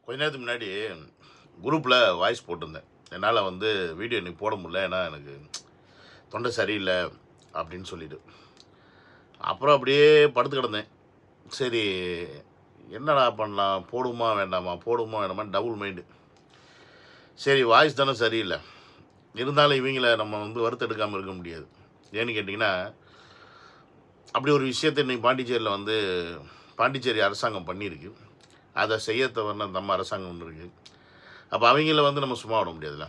கொஞ்ச நேரத்துக்கு முன்னாடி குரூப்பில் வாய்ஸ் போட்டிருந்தேன். என்னால் வீடியோ இன்னைக்கு போட முடியல. ஏன்னா எனக்கு தொண்டை சரியில்லை அப்படின்னு சொல்லிட்டு. அப்புறம் அப்படியே படுத்து கிடந்தேன். சரி, என்னடா பண்ணலாம், போடுமா வேண்டாமா போடுமா வேண்டாமான்னு டபுள் மைண்டு. சரி, வாய்ஸ் தானே சரியில்லை, இருந்தாலும் இவங்கள நம்ம வறுத்தெடுக்காமல் இருக்க முடியாது. ஏன்னு கேட்டிங்கன்னா, அப்படி ஒரு விஷயத்தை இன்றைக்கி பாண்டிச்சேரியில் பாண்டிச்சேரி அரசாங்கம் பண்ணியிருக்கு. அதை செய்ய தவறுன நம்ம அரசாங்கம் ஒன்று இருக்குது. அப்போ அவங்கள நம்ம சும்மா விட முடியாதுல்ல.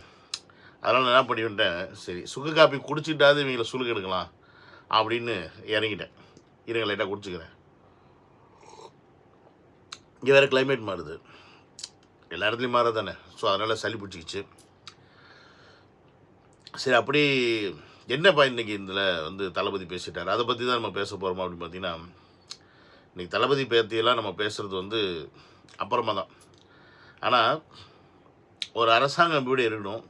அதனால் நான் என்ன பண்ணிவிட்டேன், சரி சுக்கு காப்பி குடிச்சிட்டாவது இவங்களை சுழுக்கு எடுக்கலாம் அப்படின்னு இறங்கிட்டேன். இருங்க லைட்டாக குடிச்சிக்கிறேன். இங்கே வேறு கிளைமேட் மாறுது, எல்லா இடத்துலையும் மாற தானே. ஸோ அதனால் சளி பிடிச்சிக்கிச்சு. சரி, அப்படி என்னப்பா இன்றைக்கி இதில் தளபதி பேசிட்டார், அதை பற்றி தான் நம்ம பேச போகிறோமா அப்படின்னு பார்த்தீங்கன்னா, இன்றைக்கி தளபதி பற்றியெல்லாம் நம்ம பேசுகிறது அப்புறமா தான். ஆனால் ஒரு அரசாங்கம் எப்படி இருக்கணும்,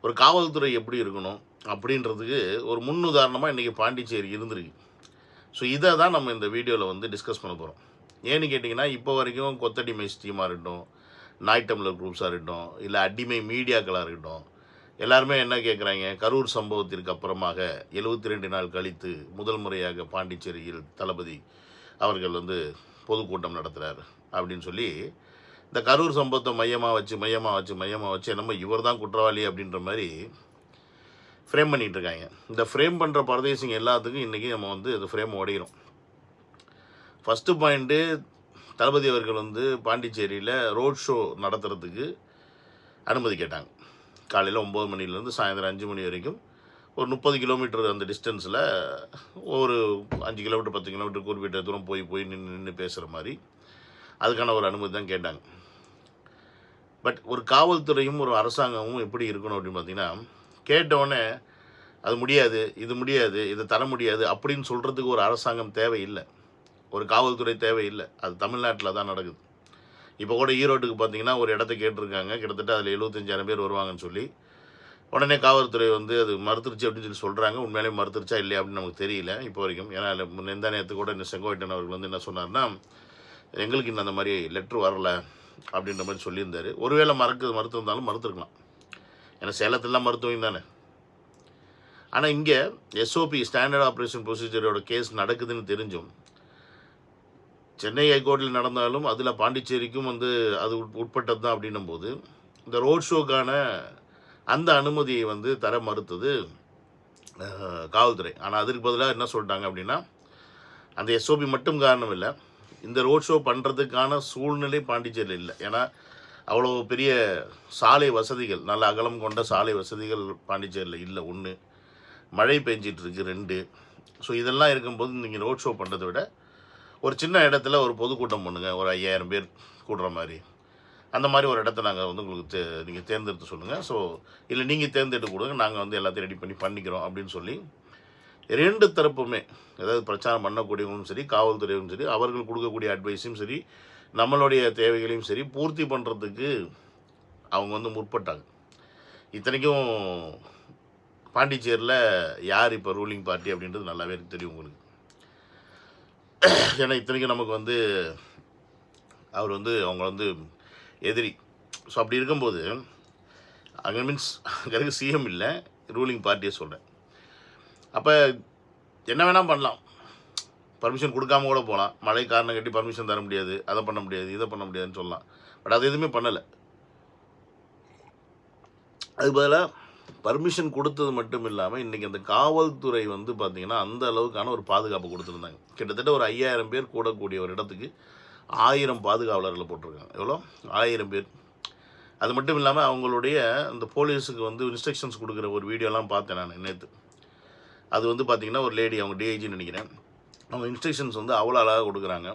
ஒரு காவல்துறை எப்படி இருக்கணும் அப்படின்றதுக்கு ஒரு முன் உதாரணமாக இன்றைக்கி பாண்டிச்சேரி இருந்திருக்கு. ஸோ இதை தான் நம்ம இந்த வீடியோவில் டிஸ்கஸ் பண்ண போகிறோம். ஏன்னு கேட்டிங்கன்னா, இப்போ வரைக்கும் கொத்தடிமை ஸ்டீமாக இருக்கட்டும், நாய் டம்ளர் குரூப்ஸாக இருக்கட்டும், இல்லை அடிமை மீடியாக்களாக இருக்கட்டும், எல்லாருமே என்ன கேட்குறாங்க, கரூர் சம்பவத்திற்கு அப்புறமாக 72 நாள் கழித்து முதல் முறையாக பாண்டிச்சேரியில் தளபதி அவர்கள் பொதுக்கூட்டம் நடத்துகிறார் அப்படின்னு சொல்லி இந்த கரூர் சம்பவத்தை மையமாக வச்சு என்னமோ இவர் தான் குற்றவாளி அப்படின்ற மாதிரி ஃப்ரேம் பண்ணிகிட்டு இருக்காங்க. இந்த ஃப்ரேம் பண்ணுற பரதேசிங்க எல்லாத்துக்கும் இன்றைக்கி நம்ம இந்த ஃப்ரேம் உடைகிறோம். ஃபஸ்ட்டு பாயிண்ட்டு, தளபதி அவர்கள் பாண்டிச்சேரியில் ரோட் ஷோ நடத்துகிறதுக்கு அனுமதி கேட்டாங்க. காலையில் 9 மணிலேருந்து சாயந்தரம் 5 மணி வரைக்கும் ஒரு 30 கிலோமீட்டர் அந்த டிஸ்டன்ஸில் ஒரு 5 கிலோமீட்டர் 10 கிலோமீட்டர் குறிப்பிட்ட தூரம் போய் நின்று பேசுகிற மாதிரி அதுக்கான ஒரு அனுமதி தான் கேட்டாங்க. பட் ஒரு காவல்துறையும் ஒரு அரசாங்கமும் எப்படி இருக்கணும் அப்படின்னு பார்த்தீங்கன்னா, கேட்டவுடனே அது முடியாது, இது முடியாது, இதை தர முடியாது அப்படின்னு சொல்கிறதுக்கு ஒரு அரசாங்கம் தேவையில்லை, ஒரு காவல்துறை தேவையில்லை. அது தமிழ்நாட்டில் தான் நடக்குது. இப்போ கூட ஈரோட்டுக்கு பார்த்தீங்கன்னா ஒரு இடத்த கேட்டிருக்காங்க, கிட்டத்தட்ட அதில் 75,000 பேர் வருவாங்கன்னு சொல்லி. உடனே காவல்துறை அது மறுத்துருச்சு அப்படின்னு சொல்லி சொல்கிறாங்க. உண்மையிலே மறுத்துருச்சா இல்லையா அப்படின்னு நமக்கு தெரியல இப்போ வரைக்கும். ஏன்னா முந்தா நேரத்து கூட இந்த செங்கோட்டையன் அவர்கள் என்ன சொன்னார்னா, எங்களுக்கு இன்னும் அந்த மாதிரி லெட்ரு வரலை அப்படின்ற மாதிரி சொல்லியிருந்தார். ஒருவேளை மறுத்திருந்தாலும் மறுத்துருக்கலாம், ஏன்னா சேலத்திலாம் மருத்துவம் தானே. ஆனால் இங்கே எஸ்ஓபி ஸ்டாண்டர்ட் ஆப்ரேஷன் ப்ரொசீஜரோட கேஸ் நடக்குதுன்னு தெரிஞ்சும், சென்னை ஹைகோர்ட்டில் நடந்தாலும் அதில் பாண்டிச்சேரிக்கும் அது உட்பட்டது தான் அப்படின்னும் போது, இந்த ரோட் ஷோக்கான அந்த அனுமதியை தர மறுத்தது காவல்துறை. ஆனால் அதற்கு பதிலாக என்ன சொல்லிட்டாங்க அப்படின்னா, அந்த எஸ்ஓபி மட்டும் காரணம் இல்லை, இந்த ரோட் ஷோ பண்ணுறதுக்கான சூழ்நிலை பாண்டிச்சேரியில் இல்லை. ஏன்னா அவ்வளோ பெரிய சாலை வசதிகள், நல்ல அகலம் கொண்ட சாலை வசதிகள் பாண்டிச்சேரியில் இல்லை. 1, மழை பெஞ்சிட்ருக்கு 2. ஸோ இதெல்லாம் இருக்கும்போது நீங்கள் ரோட் ஷோ பண்ணுறதை விட ஒரு சின்ன இடத்துல ஒரு பொதுக்கூட்டம் பண்ணுங்கள், ஒரு 5,000 பேர் கூடுற மாதிரி. அந்த மாதிரி ஒரு இடத்த நாங்கள் உங்களுக்கு நீங்கள் தேர்ந்தெடுத்து சொல்லுங்கள். ஸோ இல்லை நீங்கள் தேர்ந்தெடுத்து கொடுங்க, நாங்கள் எல்லாத்தையும் ரெடி பண்ணிக்கிறோம் அப்படின்னு சொல்லி 2 தரப்புமே, அதாவது பிரச்சாரம் பண்ணக்கூடியவங்களும் சரி, காவல்துறையும் சரி, அவர்கள் கொடுக்கக்கூடிய அட்வைஸும் சரி, நம்மளுடைய தேவைகளையும் சரி பூர்த்தி பண்ணுறதுக்கு அவங்க முற்பட்டாங்க. இத்தனைக்கும் பாண்டிச்சேரியில் யார் இப்போ ரூலிங் பார்ட்டி அப்படின்றது நல்லாவே தெரியும் உங்களுக்கு. ஏன்னா இத்தனைக்கும் நமக்கு அவர் அவங்க எதிரி. ஸோ அப்படி இருக்கும்போது அங்கே மீன்ஸ் அங்கே சிஎம் இல்லை, ரூலிங் பார்ட்டியை சொல்கிறேன். அப்போ என்ன வேணால் பண்ணலாம், பர்மிஷன் கொடுக்காம கூட போகலாம். மழை காரணம் கட்டி பர்மிஷன் தர முடியாது, அதை பண்ண முடியாது, இதை பண்ண முடியாதுன்னு சொல்லலாம். பட் அது எதுவுமே பண்ணலை. அதுக்கு பதிலாக பர்மிஷன் கொடுத்தது மட்டும் இல்லாமல் இன்றைக்கி அந்த காவல்துறை பார்த்திங்கன்னா அந்த அளவுக்கான ஒரு பாதுகாப்பு கொடுத்துருந்தாங்க. கிட்டத்தட்ட ஒரு 5,000 பேர் கூடக்கூடிய ஒரு இடத்துக்கு 1000 பாதுகாவலர்களை போட்டிருக்காங்க. எவ்வளோ? 1000 பேர். அது மட்டும் இல்லாமல் அவங்களுடைய அந்த போலீஸுக்கு இன்ஸ்ட்ரக்ஷன்ஸ் கொடுக்குற ஒரு வீடியோலாம் பார்த்தேன் நான் நேற்று. அது பார்த்திங்கன்னா ஒரு லேடி, அவங்க டிஐஜின்னு நினைக்கிறேன், அவங்க இன்ஸ்ட்ரக்ஷன்ஸ் அவ்வளோ அழகாக கொடுக்குறாங்க.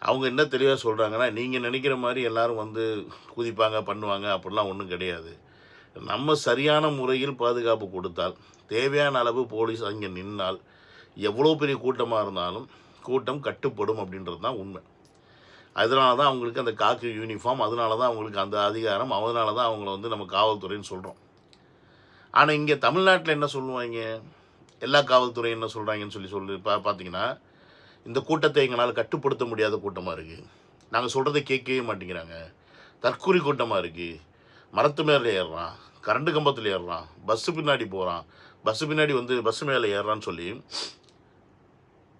அவங்க என்ன தெளிவாக சொல்கிறாங்கன்னா, நீங்கள் நினைக்கிற மாதிரி எல்லோரும் குதிப்பாங்க பண்ணுவாங்க அப்படிலாம் ஒன்றும் கிடையாது. நம்ம சரியான முறையில் பாதுகாப்பு கொடுத்தால், தேவையான அளவு போலீஸ் அங்கே நின்னால், எவ்வளோ பெரிய கூட்டமாக இருந்தாலும் கூட்டம் கட்டுப்படும் அப்படின்றது தான் உண்மை. அதனால தான் அவங்களுக்கு அந்த காக்கி யூனிஃபார்ம், அதனால தான் அவங்களுக்கு அந்த அதிகாரம், அதனால தான் அவங்கள நம்ம காவல்துறைன்னு சொல்கிறோம். ஆனால் இங்கே தமிழ்நாட்டில் என்ன சொல்லுவாங்க, எல்லா காவல்துறையும் என்ன சொல்கிறாங்கன்னு சொல்லி பார்த்தீங்கன்னா, இந்த கூட்டத்தை எங்களால் கட்டுப்படுத்த முடியாத கூட்டமாக இருக்குது, நாங்கள் சொல்கிறத கேட்கவே மாட்டேங்கிறாங்க, தற்கூரி கூட்டமாக இருக்குது. மரத்து மேலே ஏறுறான், கரண்ட் கம்பத்தில் ஏறுறான், பஸ்ஸு பின்னாடி போகிறான், பஸ்ஸு பின்னாடி வந்து பஸ்ஸு மேலே ஏறுறான்னு சொல்லி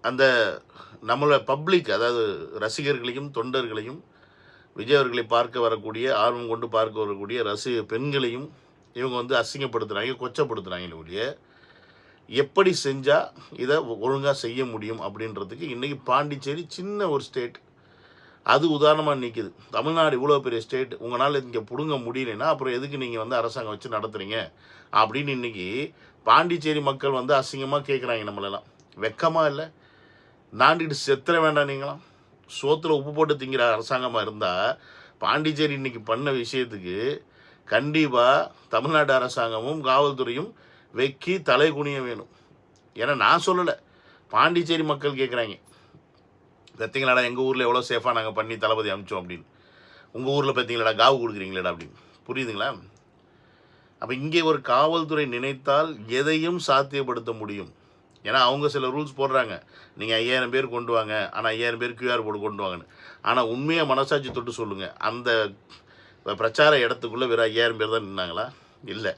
அந்த நம்மளோட பப்ளிக், அதாவது ரசிகர்களையும் தொண்டர்களையும் விஜய் அவர்களை பார்க்க வரக்கூடிய, ஆர்வம் கொண்டு பார்க்க வரக்கூடிய பெண்களையும் இவங்க வந்து அசிங்கப்படுத்துகிறாங்க, கொச்சப்படுத்துகிறாங்களே ஒழிய எப்படி செஞ்சால் இதை ஒழுங்காக செய்ய முடியும் அப்படின்றதுக்கு இன்றைக்கி பாண்டிச்சேரி சின்ன ஒரு ஸ்டேட், அது உதாரணமாக நிற்கிது. தமிழ்நாடு இவ்வளோ பெரிய ஸ்டேட், உங்களால் இங்கே பிடுங்க முடியலைன்னா அப்புறம் எதுக்கு நீங்கள் வந்து அரசாங்கம் வச்சு நடத்துகிறீங்க அப்படின்னு இன்றைக்கி பாண்டிச்சேரி மக்கள் வந்து அசிங்கமாக கேட்குறாங்க. நம்மளெல்லாம் வெக்கமாக இல்லை? நாண்டிட்டு செத்துற வேண்டாம் நீங்களாம்? சோத்தில் உப்பு போட்டு திங்கிற அரசாங்கமாக இருந்தால் பாண்டிச்சேரி இன்றைக்கி பண்ண விஷயத்துக்கு கண்டிப்பாக தமிழ்நாடு அரசாங்கமும் காவல்துறையும் வெக்கி தலை குனிய வேணும். ஏன்னா நான் சொல்லலை, பாண்டிச்சேரி மக்கள் கேட்குறாங்க. பார்த்தீங்களாடா எங்கள் ஊரில் எவ்வளோ சேஃபாக நாங்கள் பண்ணி தளபதி அனுப்பிச்சோம் அப்படின்னு, உங்கள் ஊரில் பார்த்தீங்களாடா காவு கொடுக்குறீங்களேடா அப்படின்னு. புரியுதுங்களா? அப்போ இங்கே ஒரு காவல்துறை நினைத்தால் எதையும் சாத்தியப்படுத்த முடியும். ஏன்னா அவங்க சில ரூல்ஸ் போடுறாங்க, நீங்கள் 5000 பேர் கொண்டு வாங்க, ஆனால் 5000 பேர் QR போர்டு கொண்டு வாங்கன்னு. ஆனால் உண்மையாக மனசாட்சி தொட்டு சொல்லுங்கள், அந்த பிரச்சார இடத்துக்குள்ளே வெறும் 5000 பேர் தான் நின்னாங்களா? இல்லை,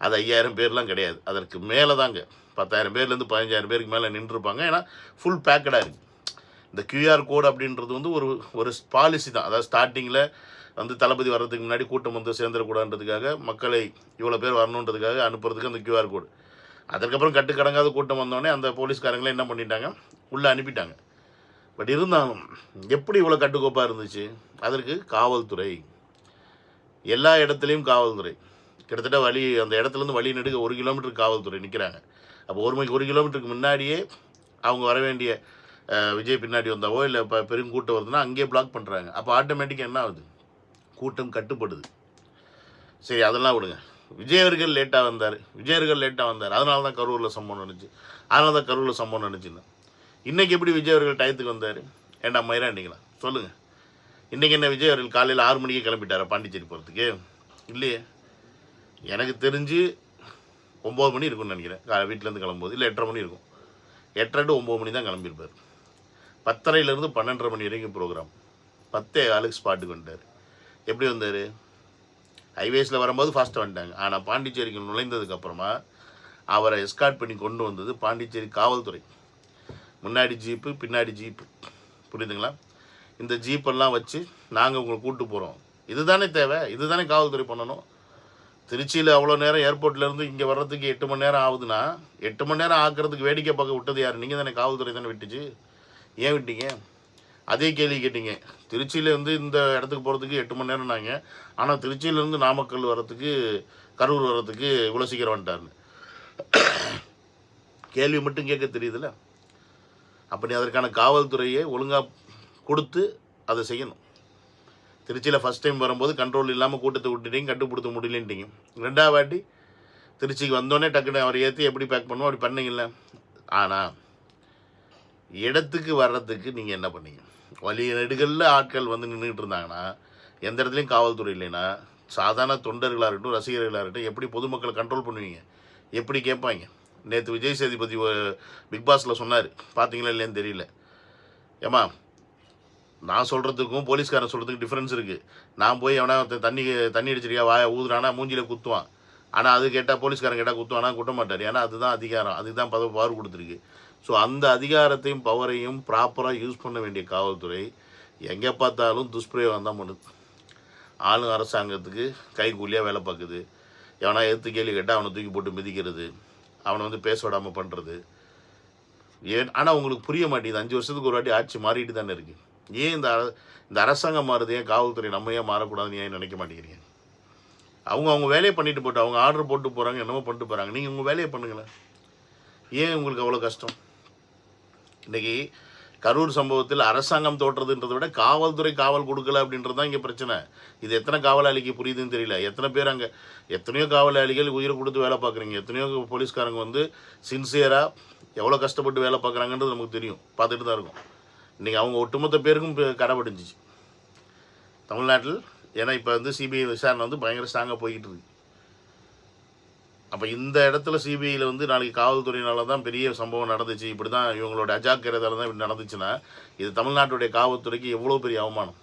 அது 5000 பேர்லாம் கிடையாது, அதற்கு மேலே தாங்க 10,000 பேர்லேருந்து 15,000 பேருக்கு மேலே நின்றுருப்பாங்க. ஏன்னா ஃபுல் பேக்கடாக இருக்குது. இந்த QR கோடு அப்படின்றது வந்து ஒரு பாலிசி தான். அதாவது ஸ்டார்டிங்கில் வந்து தளபதி வர்றதுக்கு முன்னாடி கூட்டம் வந்து சேர்ந்துடக்கூடாதுன்றதுக்காக, மக்களை இவ்வளோ பேர் வரணுன்றதுக்காக அனுப்புறதுக்கு அந்த QR கோடு. அதுக்கப்புறம் கட்டுக்கடங்காத கூட்டம் வந்தோடனே அந்த போலீஸ்காரங்களே என்ன பண்ணிட்டாங்க, உள்ளே அனுப்பிட்டாங்க. பட் இருந்தாலும் எப்படி இவ்வளோ கட்டுக்கோப்பாக இருந்துச்சு? அதற்கு காவல்துறை, எல்லா இடத்துலையும் காவல்துறை, கிட்டத்தட்ட அந்த இடத்துலேருந்து வழி நெடுக்க 1 கிலோமீட்டருக்கு காவல்துறை நிற்கிறாங்க. அப்போ 1 கிலோமீட்டருக்கு முன்னாடியே அவங்க வர வேண்டிய விஜய் பின்னாடி வந்தாவோ இல்லை இப்போ பெரும் கூட்டம் வருதுன்னா அங்கேயே பிளாக் பண்ணுறாங்க. அப்போ ஆட்டோமேட்டிக்காக என்ன ஆகுது? கூட்டம் கட்டுப்படுது. சரி, அதெல்லாம் விடுங்க. விஜய் அவர்கள் லேட்டாக வந்தார், அதனால தான் கரூரில் சம்பவம் நடந்துச்சுன்னு. இன்றைக்கி எப்படி விஜய் அவர்கள் டயத்துக்கு வந்தார்? ஏண்டா மயிராண்டிங்களா சொல்லுங்கள். இன்றைக்கி என்ன விஜய் அவர்கள் காலையில் 6 மணிக்கு கிளம்பிட்டாரா பாண்டிச்சேரி போகிறதுக்கு? இல்லையே, எனக்கு தெரிஞ்சு 9 மணி இருக்கும்னு நினைக்கிறேன் வீட்டிலேருந்து கிளம்பும்போது. இல்லை 8:30 மணி இருக்கும். 8:30 to 9 மணி தான் கிளம்பியிருப்பார். 10:30 12:30 மணி வரைக்கும் ப்ரோக்ராம். 10:15 ஸ்பாட்டுக்கு வந்துட்டார். எப்படி வந்தார்? ஹைவேஸில் வரும்போது ஃபாஸ்ட்டாக வந்துட்டாங்க. ஆனால் பாண்டிச்சேரிக்கு நுழைந்ததுக்கப்புறமா அவரை எஸ்கார்ட் பண்ணி கொண்டு வந்தது பாண்டிச்சேரி காவல்துறை. முன்னாடி ஜீப்பு, பின்னாடி ஜீப்பு. புரியுதுங்களா? இந்த ஜீப்பெல்லாம் வச்சு நாங்கள் உங்களை கூப்பிட்டு போகிறோம். இதுதானே தேவை, இதுதானே காவல்துறை பண்ணணும். திருச்சியில் அவ்வளோ நேரம் ஏர்போர்ட்லேருந்து இங்கே வர்றதுக்கு 8 மணி நேரம் ஆகுதுன்னா, 8 மணி நேரம் ஆக்கிறதுக்கு வேடிக்கை பார்க்க விட்டது யார்? நீங்கள் தானே, காவல்துறை தானே விட்டுச்சு. ஏன் விட்டீங்க? அதே கேள்வி கேட்டீங்க. திருச்சியிலேருந்து இந்த இடத்துக்கு போகிறதுக்கு 8 மணி நேரம்னாங்க, ஆனால் திருச்சியிலேருந்து நாமக்கல் வர்றதுக்கு, கரூர் வர்றதுக்கு இவ்வளோ சீக்கிரம் வந்துட்டாருன்னு கேள்வி மட்டும் கேட்க தெரியுதுல்ல. அப்படி அதற்கான காவல்துறையை ஒழுங்காக கொடுத்து அதை செய்யணும். திருச்சியில் ஃபஸ்ட் டைம் வரும்போது கண்ட்ரோல் இல்லாமல் கூட்டத்தை விட்டுட்டீங்க, கட்டுப்படுத்த முடியலன்ட்டீங்க. 2வது வாட்டி திருச்சிக்கு வந்தோடனே டக்குன்னு அவர் ஏற்றி எப்படி பேக் பண்ணுவோம் அப்படி பண்ணீங்கல்ல. ஆனால் இடத்துக்கு வர்றதுக்கு நீங்கள் என்ன பண்ணீங்க? வழி நெடுகளில் ஆட்கள் வந்து நின்றுட்டு இருந்தாங்கன்னா, எந்த இடத்துலையும் காவல்துறை இல்லைன்னா, சாதாரண தொண்டர்களாக இருக்கட்டும், ரசிகர்களாக இருக்கட்டும், எப்படி பொதுமக்களை கண்ட்ரோல் பண்ணுவீங்க? எப்படி கேட்பாங்க? நேற்று விஜய் சேதுபதி பிக் பாஸில் சொன்னார், பார்த்தீங்களா இல்லைன்னு தெரியல. ஏம்மா, நான் சொல்கிறதுக்கும் போலீஸ்காரன் சொல்கிறதுக்கும் டிஃப்ரென்ஸ் இருக்குது. நான் போய் எவனா தண்ணி அடிச்சிருக்கா வாயை ஊதுறானா மூஞ்சியில் குத்துவான். ஆனால் அது கேட்டால், போலீஸ்காரன் கேட்டால் குத்துவானா? குட்ட மாட்டார். ஏன்னா அதுதான் அதிகாரம், அதுக்கு தான் பவர் கொடுத்துருக்கு. ஸோ அந்த அதிகாரத்தையும் பவரையும் ப்ராப்பராக யூஸ் பண்ண வேண்டிய காவல்துறை எங்கே பார்த்தாலும் துஷ்பிரயோகம் தான் பண்ணுது. ஆளும் அரசாங்கத்துக்கு கைக்கூலியாக வேலை பார்க்குது. எவனா எடுத்து கேள்வி கேட்டால் அவனை தூக்கி போட்டு மிதிக்கிறது, அவனை வந்து பேச விடாமல் பண்ணுறது. ஆனால் உங்களுக்கு புரிய மாட்டேங்குது. 5 வருஷத்துக்கு ஒரு வாட்டி ஆட்சி மாறிட்டு தானே இருக்குது. ஏன் இந்த அரசாங்கம் மாறுது? ஏன் காவல்துறை நம்ம ஏன் மாறக்கூடாதுன்னு ஏன் நினைக்க மாட்டேங்கிறீங்க? அவங்க வேலையை பண்ணிட்டு போட்டு, அவங்க ஆர்டர் போட்டு போகிறாங்க, என்னமோ பண்ணிட்டு போகிறாங்க. நீங்கள் உங்கள் வேலையை பண்ணுங்களேன். ஏன் உங்களுக்கு அவ்வளோ கஷ்டம்? இன்றைக்கி கரூர் சம்பவத்தில் அரசாங்கம் தோற்றதுன்றதை விட காவல்துறை காவல் கொடுக்கல அப்படின்றது தான் இங்கே பிரச்சனை. இது எத்தனை காவலாளிக்கு புரியுதுன்னு தெரியல. எத்தனை பேர் அங்கே, எத்தனையோ காவலாளிகள் உயிரை கொடுத்து வேலை பார்க்குறீங்க, எத்தனையோ போலீஸ்காரங்க வந்து சின்சியராக எவ்வளோ கஷ்டப்பட்டு வேலை பார்க்குறாங்கன்றது நமக்கு தெரியும், பார்த்துட்டு தான் இருக்கும். இன்றைக்கி அவங்க ஒட்டுமொத்த பேருக்கும் கடைபிடிஞ்சிச்சு தமிழ்நாட்டில். ஏன்னா இப்போ வந்து சிபிஐ விசாரணை வந்து பயங்கர ஸ்ட்ராங்காக போய்கிட்டு இருக்கு. அப்போ இந்த இடத்துல சிபிஐயில் வந்து நாளைக்கு காவல்துறையினால தான் பெரிய சம்பவம் நடந்துச்சு, இப்படி தான் இவங்களோட அஜாக்கிரதால தான் இப்படி நடந்துச்சுன்னா, இது தமிழ்நாட்டுடைய காவல்துறைக்கு எவ்வளோ பெரிய அவமானம்.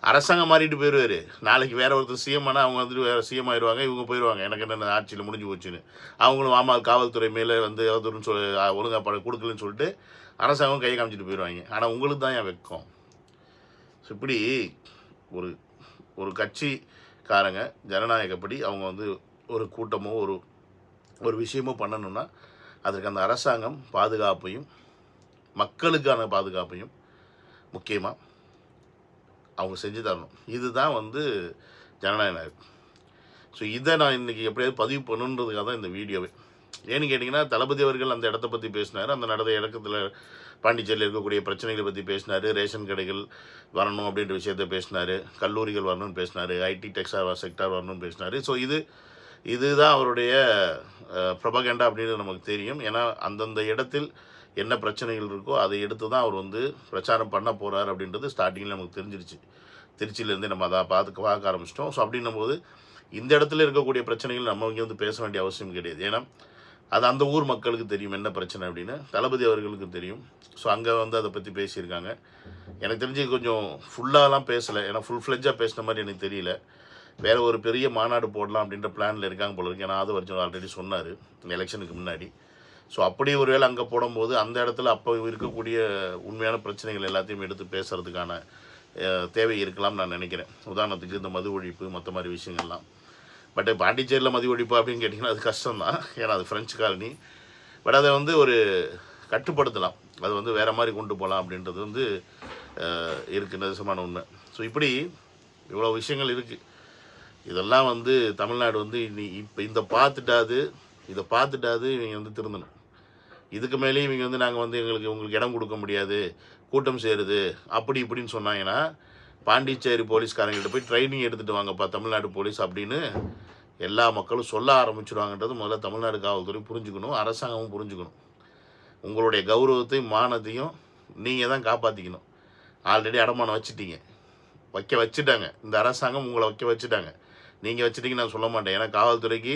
அரசாங்கம் மாறிட்டு போயிடுவார். நாளைக்கு வேற ஒருத்தர் சிஎம் ஆனால் அவங்க வந்துட்டு வேறு சிஎம் ஆயிடுவாங்க, இவங்க போயிடுவாங்க. எனக்கு என்ன ஆட்சியில் முடிஞ்சு போச்சுன்னு. அவங்களும் ஆமாம் காவல்துறை மேலே வந்து அவதூறுன்னு சொல்லி ஒழுங்காக கொடுக்கலன்னு சொல்லிட்டு அரசாங்கம் கையை காமிச்சிட்டு போயிடுவாங்க. ஆனால் உங்களுக்கு தான் என் வெக்கம். ஸோ இப்படி ஒரு ஒரு கட்சிக்காரங்க ஜனநாயகப்படி அவங்க வந்து ஒரு கூட்டமோ ஒரு விஷயமோ பண்ணணும்னா அதற்கு அந்த அரசாங்கம் பாதுகாப்பையும் மக்களுக்கான பாதுகாப்பையும் முக்கியமாக அவங்க செஞ்சு தரணும். இதுதான் வந்து ஜனநாயகம். ஸோ இதை நான் இன்றைக்கி எப்படியாவது பதிவு பண்ணணுன்றதுக்காக தான் இந்த வீடியோவே. ஏன்னு கேட்டிங்கன்னா, தளபதி அவர்கள் அந்த இடத்த பற்றி பேசினார். அந்த நடந்த இடத்துல பாண்டிச்சேரியில் இருக்கக்கூடிய பிரச்சனைகளை பற்றி பேசினார். ரேஷன் கடைகள் வரணும் அப்படின்ற விஷயத்த பேசினார். கல்லூரிகள் வரணும்னு பேசினார். ஐடி செக்டார் வரணும்னு பேசினார். ஸோ இதுதான் அவருடைய ப்ரொபகண்டா அப்படின்னு நமக்கு தெரியும். ஏன்னா அந்தந்த இடத்தில் என்ன பிரச்சனைகள் இருக்கோ அதை எடுத்து தான் அவர் வந்து பிரச்சாரம் பண்ண போகிறார் அப்படின்றது ஸ்டார்டிங்கில் நமக்கு தெரிஞ்சிருச்சு. திருச்சியிலேருந்தே நம்ம அதை பார்க்க ஆரம்பிச்சிட்டோம். ஸோ அப்படின்னும் போது இந்த இடத்துல இருக்கக்கூடிய பிரச்சனைகள் நம்ம இங்கே வந்து பேச வேண்டிய அவசியம் கிடையாது. ஏன்னா அது அந்த ஊர் மக்களுக்கு தெரியும் என்ன பிரச்சனை அப்படின்னு, தளபதி அவர்களுக்கு தெரியும். ஸோ அங்கே வந்து அதை பற்றி பேசியிருக்காங்க. எனக்கு தெரிஞ்சு கொஞ்சம் ஃபுல்லாலாம் பேசலை, ஏன்னா ஃபுல் ஃப்ளெஜ்ஜாக பேசின மாதிரி எனக்கு தெரியல. வேறு ஒரு பெரிய மாநாடு போடலாம் அப்படின்ற பிளானில் இருக்காங்க போல இருக்கு. ஏன்னா ஆதவர்ஜுன் ஆல்ரெடி சொன்னார் எலெக்ஷனுக்கு முன்னாடி. ஸோ அப்படி ஒரு வேளை அங்கே போடும்போது அந்த இடத்துல அப்போ இருக்கக்கூடிய உண்மையான பிரச்சனைகள் எல்லாத்தையும் எடுத்து பேசுகிறதுக்கான தேவை இருக்கலாம் நான் நினைக்கிறேன். உதாரணத்துக்கு இந்த மது ஒழிப்பு மற்ற மாதிரி விஷயங்கள்லாம். பட் பாண்டிச்சேரியில் மது ஒழிப்பு அப்படின்னு கேட்டிங்கன்னா அது கஷ்டம்தான், ஏன்னா அது ஃப்ரெஞ்சு காலனி. பட் அதை வந்து ஒரு கட்டுப்படுத்தலாம், அது வந்து வேறு மாதிரி கொண்டு போகலாம் அப்படின்றது வந்து இருக்குது, நிஜமான உண்மை. ஸோ இப்படி இவ்வளோ விஷயங்கள் இருக்குது. இதெல்லாம் வந்து தமிழ்நாடு வந்து இப்போ இதை பார்த்துட்டாது இவங்க வந்து திருந்தணும். இதுக்கு மேலேயும் இவங்க வந்து நாங்கள் வந்து உங்களுக்கு இடம் கொடுக்க முடியாது, கூட்டம் சேருது அப்படி இப்படின்னு சொன்னாங்கன்னா, பாண்டிச்சேரி போலீஸ்காரங்கிட்ட போய் ட்ரைனிங் எடுத்துகிட்டு வாங்கப்பா தமிழ்நாடு போலீஸ் அப்படின்னு எல்லா மக்களும் சொல்ல ஆரம்பிச்சிடுவாங்கன்றது முதல்ல தமிழ்நாடு காவல்துறை புரிஞ்சுக்கணும், அரசாங்கமும் புரிஞ்சுக்கணும். உங்களுடைய கௌரவத்தையும் மானத்தையும் நீங்கள் தான் காப்பாற்றிக்கணும். ஆல்ரெடி அடமானம் வச்சுட்டாங்க, இந்த அரசாங்கம் உங்களை வச்சுட்டாங்க. நீங்கள் வச்சுட்டிங்கன்னு நான் சொல்ல மாட்டேன். ஏன்னா காவல்துறைக்கு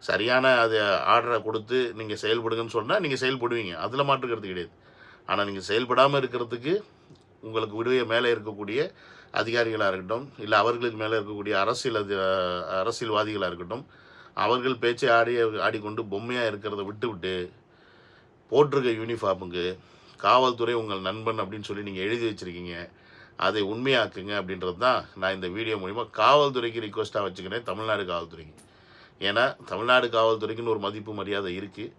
சரியான அது ஆர்டரை கொடுத்து நீங்கள் செயல்படுங்கன்னு சொன்னால் நீங்கள் செயல்படுவீங்க, அதில் மாற்றுக்கிறது கிடையாது. ஆனால் நீங்கள் செயல்படாமல் இருக்கிறதுக்கு உங்களுக்கு விடுவே மேலே இருக்கக்கூடிய அதிகாரிகளாக இருக்கட்டும், இல்லை அவர்களுக்கு மேலே இருக்கக்கூடிய அரசியல்வாதிகளாக இருக்கட்டும், அவர்கள் பேச்சை ஆடிக்கொண்டு பொம்மையாக இருக்கிறத விட்டு போட்டிருக்க யூனிஃபார்முக்கு காவல்துறை உங்கள் நண்பன் அப்படின்னு சொல்லி நீங்கள் எழுதி வச்சுருக்கீங்க, அதை உண்மையாக்குங்க அப்படின்றது தான் நான் இந்த வீடியோ மூலிமா காவல்துறைக்கு ரிக்வெஸ்ட்டாக வச்சுக்கிறேன், தமிழ்நாடு காவல்துறைக்கு. ஏன்னா தமிழ்நாடு காவல்துறைக்குன்னு ஒரு மதிப்பு மரியாதை இருக்குது.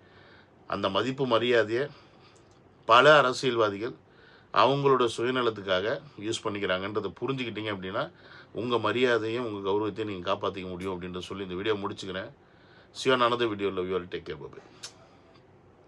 அந்த மதிப்பு மரியாதையை பல அரசியல்வாதிகள் அவங்களோட சுயநலத்துக்காக யூஸ் பண்ணிக்கிறாங்கன்றதை புரிஞ்சுக்கிட்டீங்க அப்படின்னா உங்கள் மரியாதையும் உங்கள் கௌரவத்தையும் நீங்கள் காப்பாற்றிக்க முடியும் அப்படின்றத சொல்லி இந்த வீடியோ முடிச்சுக்கிறேன். See you on another video. Love you all. Take care. Bye-bye.